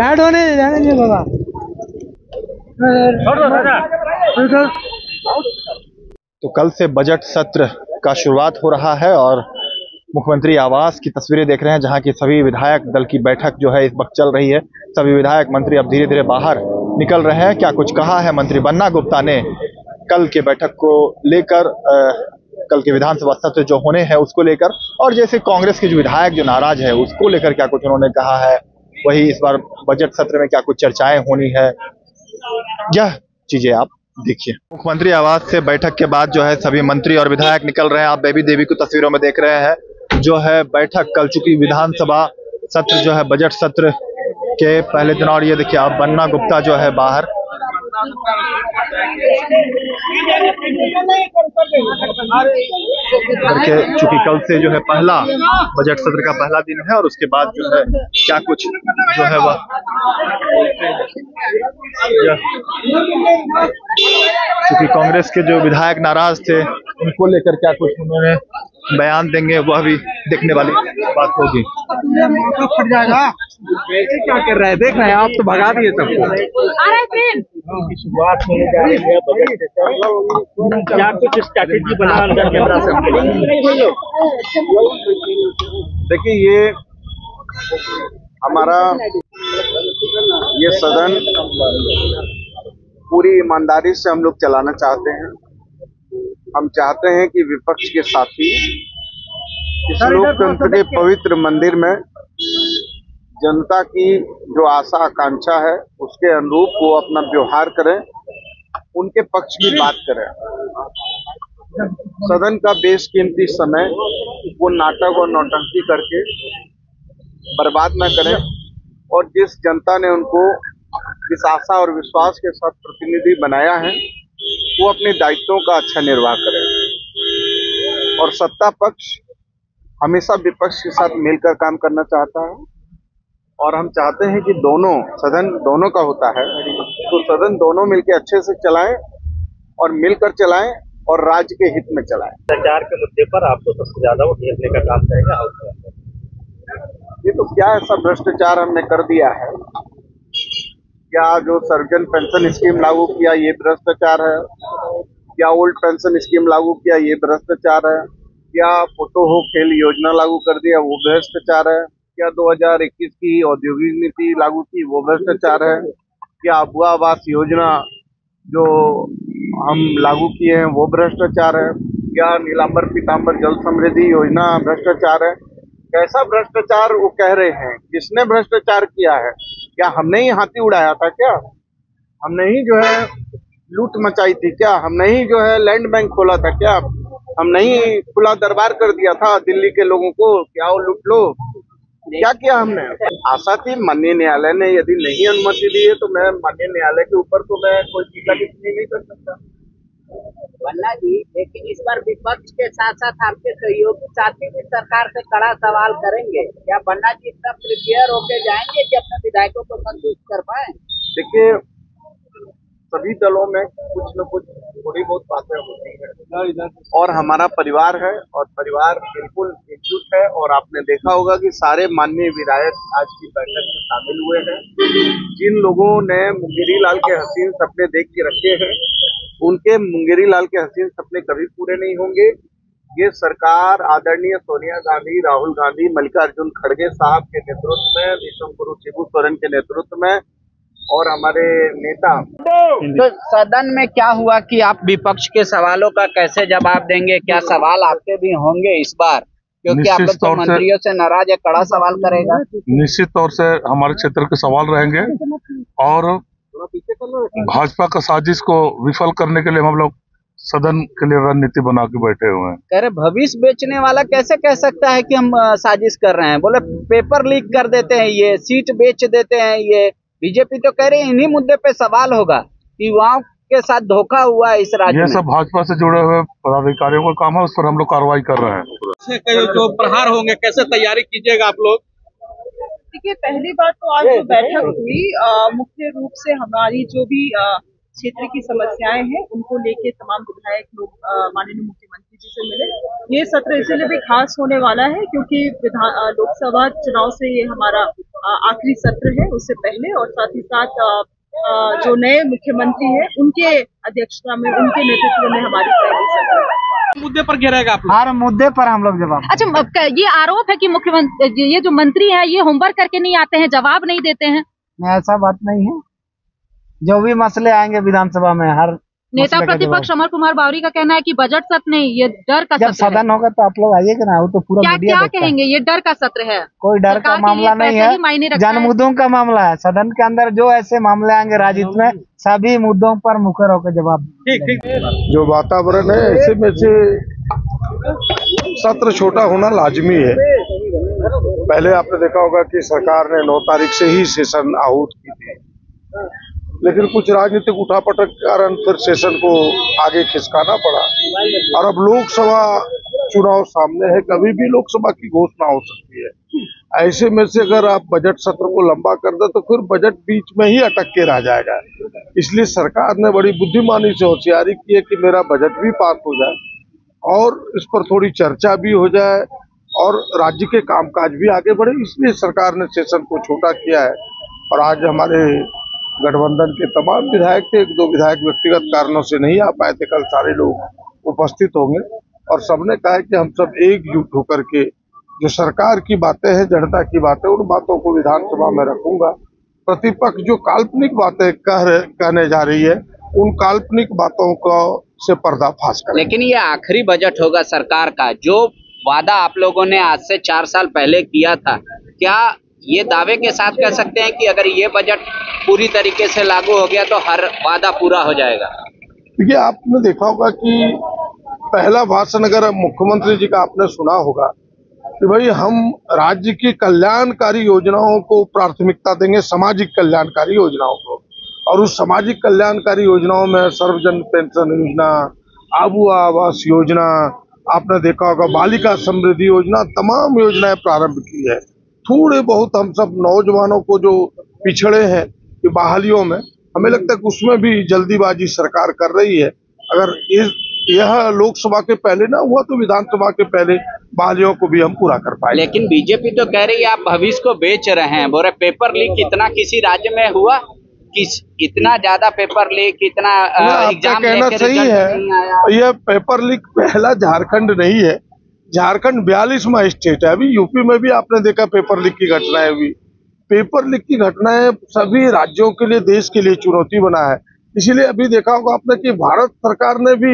Add होने जाने बाबा। तो कल से बजट सत्र का शुरुआत हो रहा है और मुख्यमंत्री आवास की तस्वीरें देख रहे हैं, जहां की सभी विधायक दल की बैठक जो है इस वक्त चल रही है। सभी विधायक मंत्री अब धीरे धीरे बाहर निकल रहे हैं। क्या कुछ कहा है मंत्री बन्ना गुप्ता ने कल के बैठक को लेकर, कल के विधानसभा सत्र जो होने हैं उसको लेकर, और जैसे कांग्रेस के जो विधायक जो नाराज है उसको लेकर क्या कुछ उन्होंने कहा है, वही इस बार बजट सत्र में क्या कुछ चर्चाएं होनी है, यह चीजें आप देखिए। मुख्यमंत्री आवास से बैठक के बाद जो है सभी मंत्री और विधायक निकल रहे हैं। आप बेबी देवी को तस्वीरों में देख रहे हैं। जो है बैठक कल चुकी विधानसभा सत्र जो है बजट सत्र के पहले दिन, और ये देखिए आप बन्ना गुप्ता जो है बाहर करके, चूंकि कल से जो है पहला बजट सत्र का पहला दिन है और उसके बाद जो है क्या कुछ जो है वह चूंकि कांग्रेस के जो विधायक नाराज थे उनको लेकर क्या कुछ उन्होंने बयान देंगे, वह भी देखने वाली बात होगी। फट जाएगा। क्या कर रहे हैं, देख रहे हैं आप तो भगा दिए सबको। शुरुआत होने जा रही है बजट से, क्या कुछ स्ट्रैटेजी बना कैमरा से? देखिए, ये हमारा ये सदन पूरी ईमानदारी से हम लोग चलाना चाहते हैं। हम चाहते हैं कि विपक्ष के साथी इस लोकतंत्र के पवित्र मंदिर में जनता की जो आशा आकांक्षा है उसके अनुरूप वो अपना व्यवहार करें, उनके पक्ष की बात करें। सदन का बेशकीमती समय वो नाटक और नौटंकी करके बर्बाद न करें, और जिस जनता ने उनको इस आशा और विश्वास के साथ प्रतिनिधि बनाया है वो अपने दायित्वों का अच्छा निर्वाह करे। और सत्ता पक्ष हमेशा विपक्ष के साथ मिलकर काम करना चाहता है, और हम चाहते हैं कि दोनों सदन दोनों का होता है तो सदन दोनों मिलकर अच्छे से चलाएं और मिलकर चलाएं और राज्य के हित में चलाएं। भ्रष्टाचार के मुद्दे पर आपको सबसे ज्यादा वोट देने का काम करेगा हाउस में? ये तो क्या ऐसा भ्रष्टाचार हमने कर दिया है? क्या जो सर्वजन पेंशन स्कीम लागू किया ये भ्रष्टाचार है? क्या ओल्ड पेंशन स्कीम लागू किया ये भ्रष्टाचार है? क्या फोटो हो खेल योजना लागू कर दिया वो भ्रष्टाचार है? क्या 2021 की औद्योगिक नीति लागू की वो भ्रष्टाचार है? क्या अबुआ आवास योजना जो हम लागू किए हैं वो भ्रष्टाचार है? क्या नीलांबर पीतांबर जल समृद्धि योजना भ्रष्टाचार है? कैसा भ्रष्टाचार वो कह रहे हैं? किसने भ्रष्टाचार किया है? क्या हमने ही हाथी उड़ाया था? क्या हमने ही जो है लूट मचाई थी? क्या हमने ही जो है लैंड बैंक खोला था? क्या हमने ही खुला दरबार कर दिया था दिल्ली के लोगों को क्या वो लूट लो? क्या किया हमने? आशा थी माननीय न्यायालय ने यदि नहीं अनुमति दी है तो मैं माननीय न्यायालय के ऊपर तो मैं कोई टीका टिप्पणी नहीं कर सकता। बन्ना जी, लेकिन इस बार विपक्ष के साथ साथ आपके सहयोगी साथी भी सरकार से कड़ा सवाल करेंगे। क्या बन्ना जी इतना प्रिपेयर होके जाएंगे कि अपने विधायकों को संतुष्ट कर पाए? देखिए, सभी दलों में कुछ न कुछ थोड़ी बहुत बातें होती हैं और हमारा परिवार है और परिवार बिल्कुल एकजुट है। और आपने देखा होगा कि सारे माननीय विधायक आज की बैठक में शामिल हुए हैं। जिन लोगों ने मुंगेरी लाल के हसीन सपने देख के रखे हैं उनके मुंगेरी लाल के हसीन सपने कभी पूरे नहीं होंगे। ये सरकार आदरणीय सोनिया गांधी, राहुल गांधी, मल्लिकार्जुन खड़गे साहब के नेतृत्व में, विश्व गुरु शिबू सोरेन के नेतृत्व में और हमारे नेता। तो सदन में क्या हुआ कि आप विपक्ष के सवालों का कैसे जवाब देंगे? क्या सवाल आपके भी होंगे इस बार, क्योंकि आप लोग तो मंत्रियों से नाराज है, कड़ा सवाल करेगा? निश्चित तौर से हमारे क्षेत्र के सवाल रहेंगे और भाजपा का साजिश को विफल करने के लिए हम लोग सदन के लिए रणनीति बना के बैठे हुए हैं। कह रहे भविष्य बेचने वाला कैसे कह सकता है कि हम साजिश कर रहे हैं? बोले पेपर लीक कर देते हैं, ये सीट बेच देते हैं। ये बीजेपी तो कह रहे हैं इन्हीं मुद्दे पे सवाल होगा कि युवाओं के साथ धोखा हुआ है इस राज्य में। ये सब भाजपा से जुड़े हुए पदाधिकारियों का काम है, उस पर हम लोग कार्रवाई कर रहे हैं। जो प्रहार होंगे कैसे तैयारी कीजिएगा आप लोग? देखिए, पहली बात तो आज जो बैठक हुई मुख्य रूप से हमारी जो भी क्षेत्र की समस्याएं हैं उनको लेके तमाम विधायक लोग माननीय मुख्यमंत्री जी से मिले। ये सत्र इसीलिए भी खास होने वाला है क्योंकि लोकसभा चुनाव से ये हमारा आखिरी सत्र है उससे पहले, और साथ ही साथ जो नए मुख्यमंत्री हैं उनके अध्यक्षता में, उनके नेतृत्व में हमारी पहली सत्र है। मुद्दे पर घेरेगा आप? हर मुद्दे पर हम लोग जवाब। अच्छा, ये आरोप है कि मुख्यमंत्री, ये जो मंत्री है ये होमवर्क करके नहीं आते हैं, जवाब नहीं देते हैं। ऐसा बात नहीं है, जो भी मसले आएंगे विधानसभा में हर नेता प्रतिपक्ष अमर कुमार बावरी का कहना है कि बजट सत्र नहीं, ये डर का जब सत्र है। सदन होगा तो आप लोग आइएगा ना, वो तो पूरा क्या मीडिया क्या देखता है। कहेंगे, ये डर का सत्र है? कोई डर का मामला नहीं है, जनमुद्दों का मामला है। सदन के अंदर जो ऐसे मामले आएंगे राजनीति में, सभी मुद्दों पर मुखर होकर जवाब। ठीक। जो वातावरण है ऐसे में से सत्र छोटा होना लाजमी है। पहले आपने देखा होगा कि सरकार ने 9 तारीख से ही सेशन आहूत की थी, लेकिन कुछ राजनीतिक उठापटक के कारण फिर सेशन को आगे खिसकाना पड़ा और अब लोकसभा चुनाव सामने है, कभी भी लोकसभा की घोषणा हो सकती है। ऐसे में से अगर आप बजट सत्र को लंबा कर दे तो फिर बजट बीच में ही अटक के रह जाएगा। इसलिए सरकार ने बड़ी बुद्धिमानी से होशियारी की है कि मेरा बजट भी पास हो जाए और इस पर थोड़ी चर्चा भी हो जाए और राज्य के कामकाज भी आगे बढ़े, इसलिए सरकार ने सेशन को छोटा किया है। और आज हमारे गठबंधन के तमाम विधायक थे, 1-2 विधायक व्यक्तिगत कारणों से नहीं आ पाए थे, कल सारे लोग उपस्थित होंगे और सबने कहा है कि हम सब एकजुट होकर के जो सरकार की बातें हैं, जनता की बातें, उन बातों को विधानसभा में रखूंगा। प्रतिपक्ष जो काल्पनिक बातें कहने जा रही है, उन काल्पनिक बातों को से पर्दाफाश करें। लेकिन ये आखिरी बजट होगा सरकार का, जो वादा आप लोगों ने आज से 4 साल पहले किया था, क्या ये दावे के साथ कह सकते हैं कि अगर ये बजट पूरी तरीके से लागू हो गया तो हर वादा पूरा हो जाएगा? देखिए, आपने देखा होगा कि पहला भाषण अगर मुख्यमंत्री जी का आपने सुना होगा कि भाई हम राज्य की कल्याणकारी योजनाओं को प्राथमिकता देंगे, सामाजिक कल्याणकारी योजनाओं को, और उस सामाजिक कल्याणकारी योजनाओं में सर्वजन पेंशन योजना, आबू आवास योजना, आपने देखा होगा बालिका समृद्धि योजना, तमाम योजनाएं प्रारंभ की है। थोड़े बहुत हम सब नौजवानों को जो पिछड़े हैं कि बहालियों में, हमें लगता है कि उसमें भी जल्दीबाजी सरकार कर रही है। अगर यह लोकसभा के पहले ना हुआ तो विधानसभा के पहले बहालियों को भी हम पूरा कर पाए। लेकिन बीजेपी तो कह रही है आप भविष्य को बेच रहे हैं। बोले पेपर लीक इतना किसी राज्य में हुआ, इतना ज्यादा पेपर लीक, इतना एग्जाम कहना सही है। यह पेपर लीक पहला झारखंड नहीं है, झारखंड 42वां स्टेट है। अभी यूपी में भी आपने देखा पेपर लीक की घटनाएं हुई। पेपर लीक की घटनाएं सभी राज्यों के लिए, देश के लिए चुनौती बना है। इसीलिए अभी देखा होगा आपने कि भारत सरकार ने भी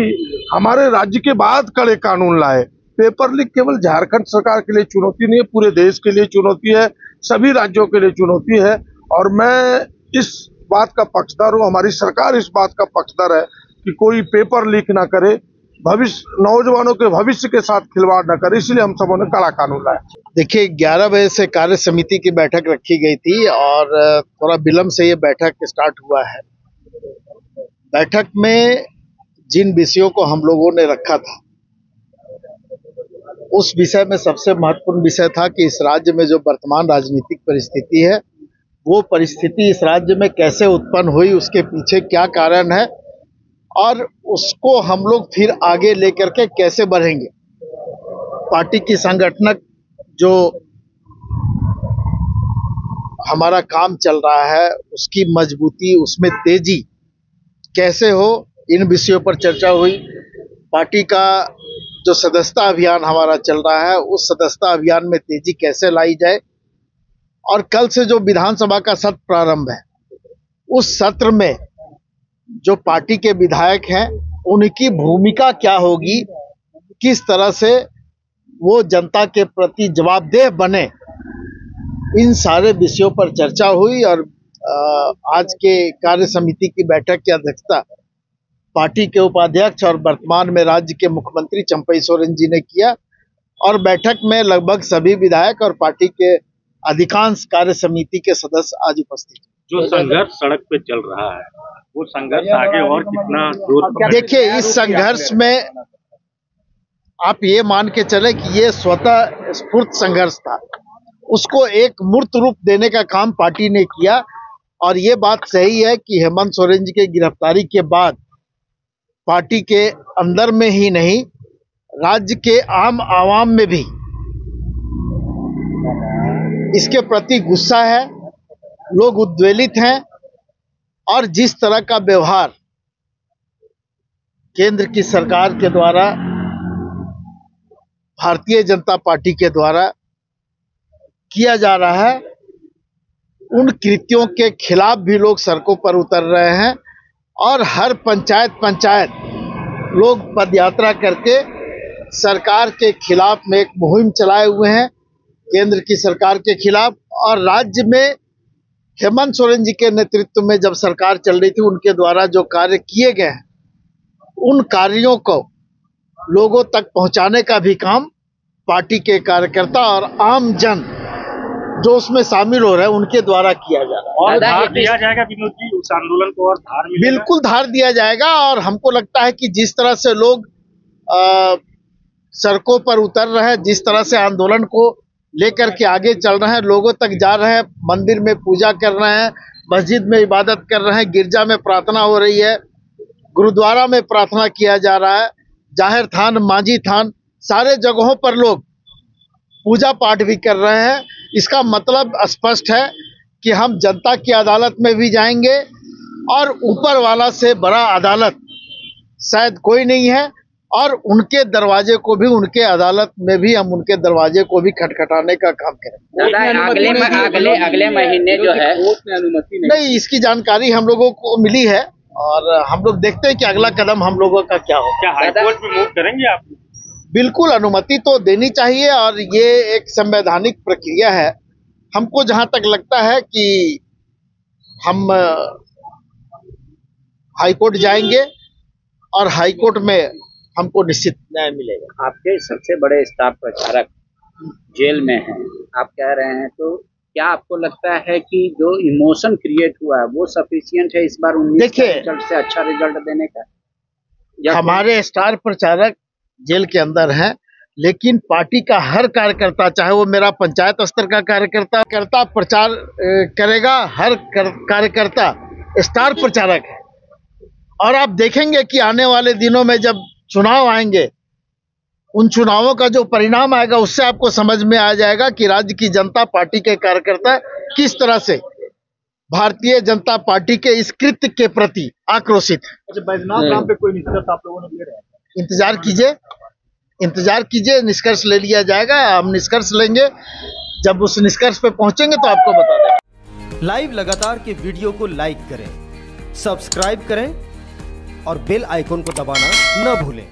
हमारे राज्य के बाद कड़े कानून लाए। पेपर लीक केवल झारखंड सरकार के लिए चुनौती नहीं है, पूरे देश के लिए चुनौती है, सभी राज्यों के लिए चुनौती है। और मैं इस बात का पक्षधर हूँ, हमारी सरकार इस बात का पक्षधर है कि कोई पेपर लीक ना करे, भविष्य नौजवानों के भविष्य के साथ खिलवाड़ न करे, इसलिए हम सबों ने कड़ा कानून लाया। देखिए, 11 बजे से कार्य समिति की बैठक रखी गई थी और थोड़ा विलम्ब से ये बैठक स्टार्ट हुआ है। बैठक में जिन विषयों को हम लोगों ने रखा था, उस विषय में सबसे महत्वपूर्ण विषय था कि इस राज्य में जो वर्तमान राजनीतिक परिस्थिति है, वो परिस्थिति इस राज्य में कैसे उत्पन्न हुई, उसके पीछे क्या कारण है और उसको हम लोग फिर आगे लेकर के कैसे बढ़ेंगे। पार्टी की संगठनक जो हमारा काम चल रहा है, उसकी मजबूती, उसमें तेजी कैसे हो, इन विषयों पर चर्चा हुई। पार्टी का जो सदस्यता अभियान हमारा चल रहा है, उस सदस्यता अभियान में तेजी कैसे लाई जाए, और कल से जो विधानसभा का सत्र प्रारंभ है, उस सत्र में जो पार्टी के विधायक हैं उनकी भूमिका क्या होगी, किस तरह से वो जनता के प्रति जवाबदेह बने, इन सारे विषयों पर चर्चा हुई। और आज के कार्य समिति की बैठक की अध्यक्षता पार्टी के उपाध्यक्ष और वर्तमान में राज्य के मुख्यमंत्री चंपई सोरेन जी ने किया और बैठक में लगभग सभी विधायक और पार्टी के अधिकांश कार्य समिति के सदस्य आज उपस्थित। जो संघर्ष सड़क पे चल रहा है, वो संघर्ष आगे और कितना दूर? देखिए, इस संघर्ष में आप ये मान के चले कि ये स्वतः स्फूर्त संघर्ष था, उसको एक मूर्त रूप देने का काम पार्टी ने किया। और ये बात सही है कि हेमंत सोरेन जी के गिरफ्तारी के बाद पार्टी के अंदर में ही नहीं, राज्य के आम आवाम में भी इसके प्रति गुस्सा है, लोग उद्वेलित हैं। और जिस तरह का व्यवहार केंद्र की सरकार के द्वारा, भारतीय जनता पार्टी के द्वारा किया जा रहा है, उन कृत्यों के खिलाफ भी लोग सड़कों पर उतर रहे हैं और हर पंचायत लोग पदयात्रा करके सरकार के खिलाफ में एक मुहिम चलाए हुए हैं, केंद्र की सरकार के खिलाफ। और राज्य में हेमंत सोरेन जी के नेतृत्व में जब सरकार चल रही थी, उनके द्वारा जो कार्य किए गए हैं, उन कार्यों को लोगों तक पहुंचाने का भी काम पार्टी के कार्यकर्ता और आम जन जो उसमें शामिल हो रहे हैं उनके द्वारा किया जा रहा है। और धार दिया जाएगा विनोद जी उस आंदोलन को, और धार मिलेगा? बिल्कुल धार दिया जाएगा। और हमको लगता है कि जिस तरह से लोग सड़कों पर उतर रहे हैं, जिस तरह से आंदोलन को लेकर के आगे चल रहे हैं, लोगों तक जा रहे हैं, मंदिर में पूजा कर रहे हैं, मस्जिद में इबादत कर रहे हैं, गिरजा में प्रार्थना हो रही है, गुरुद्वारा में प्रार्थना किया जा रहा है, जाहिर थान, मांझी थान, सारे जगहों पर लोग पूजा पाठ भी कर रहे हैं। इसका मतलब स्पष्ट है कि हम जनता की अदालत में भी जाएंगे और ऊपर वाला से बड़ा अदालत शायद कोई नहीं है, और उनके दरवाजे को भी, उनके अदालत में भी हम उनके दरवाजे को भी खटखटाने का काम करेंगे। अगले महीने जो है अनुमति नहीं, इसकी जानकारी हम लोगों को मिली है और हम लोग देखते हैं कि अगला कदम हम लोगों का क्या हो। क्या हाईकोर्ट में मूव करेंगे आप? बिल्कुल, अनुमति तो देनी चाहिए और ये एक संवैधानिक प्रक्रिया है। हमको जहां तक लगता है कि हम हाईकोर्ट जाएंगे और हाईकोर्ट में हमको निश्चित न्याय मिलेगा। आपके सबसे बड़े स्टार प्रचारक जेल में हैं, आप कह रहे हैं, तो क्या आपको लगता है कि जो इमोशन क्रिएट हुआ है वो सफिशिएंट है इस बार 19 रिजल्ट से अच्छा रिजल्ट देने का? हमारे स्टार प्रचारक जेल के अंदर हैं, लेकिन पार्टी का हर कार्यकर्ता, चाहे वो मेरा पंचायत स्तर का कार्यकर्ता प्रचार करेगा, हर कार्यकर्ता स्टार प्रचारक है। और आप देखेंगे कि आने वाले दिनों में जब चुनाव आएंगे, उन चुनावों का जो परिणाम आएगा उससे आपको समझ में आ जाएगा कि राज्य की जनता पार्टी के कार्यकर्ता किस तरह से भारतीय जनता पार्टी के इस कृत्य के प्रति आक्रोशित है। बैजनाथ नाम पे कोई निष्कर्ष आप लोगों ने ले रहे हैं? इंतजार कीजिए, निष्कर्ष ले लिया जाएगा। हम निष्कर्ष लेंगे, जब उस निष्कर्ष पे पहुंचेंगे तो आपको बता देंगे। लाइव लगातार के वीडियो को लाइक करें, सब्सक्राइब करें और बेल आइकन को दबाना न भूलें।